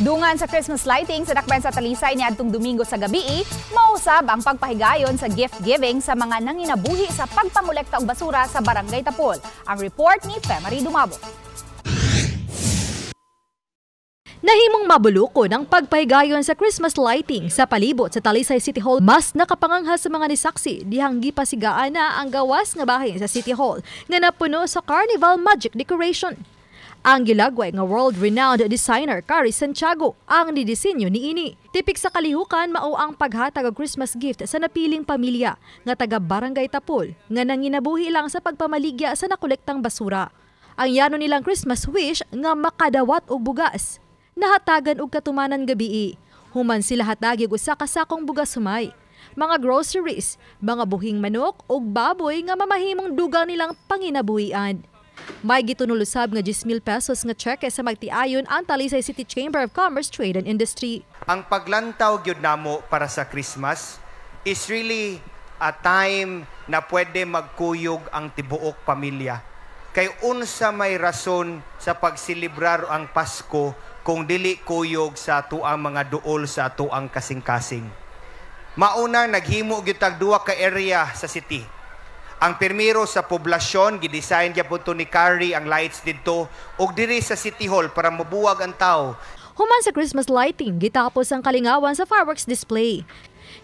Dungan sa Christmas lighting sa dakbayan sa Talisay niadtong Domingo sa gabi, mausab ang pagpahigayon sa gift giving sa mga nanginabuhi sa pagpangolekta og basura sa Barangay Tapol. Ang report ni Femari Dumabo. Nahimong mabuluko ng pagpahigayon sa Christmas lighting sa palibot sa Talisay City Hall. Mas nakapanganghal sa mga nisaksi dihang gipasigaan na ang gawas nga bahin sa City Hall nga napuno sa Carnival Magic Decoration. Ang gilagway nga world-renowned designer Carrie Santiago ang nidisenyo niini. Tipik sa kalihukan mao ang paghatag og Christmas gift sa napiling pamilya nga taga Barangay Tapol nga nanginabuhi lang sa pagpamaligya sa nakolektang basura. Ang yano nilang Christmas wish nga makadawat og bugas. Nahatagan og katumanan gabii. Human sila hatagi og usa ka sakong bugas humay, mga groceries, mga buhing manok ug baboy nga mamahimong dugang nilang panginabuhian. May gitunulusab nga 10,000 pesos nga cheque sa magtiayon ang Talisay City Chamber of Commerce, Trade and Industry. Ang paglantaw gyud namo para sa Christmas is really a time na pwede magkuyog ang tibuok pamilya. Kay unsa may rason sa pagsilibrar ang Pasko kung dili kuyog sa atuang mga duol sa atuang kasing-kasing. Mauna naghimo gyud tag duha ka area sa city. Ang pirmiro sa poblasyon, gidesign gyapon to ni Carrie ang lights didto ug diri sa City Hall para mabuwag ang tao. Human sa Christmas lighting, gitapos ang kalingawan sa fireworks display.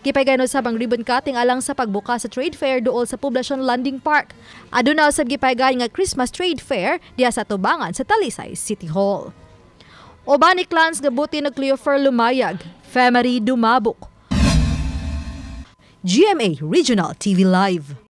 Gipaygayon sa bang ribbon cutting alang sa pagbuka sa trade fair duol sa Poblacion Landing Park. Aduna usab gipaygayon nga Christmas trade fair diha sa tubangan sa Talisay City Hall. Obani clans gabuti na Cleofer Lumayag, Femari Dumabok. GMA Regional TV Live.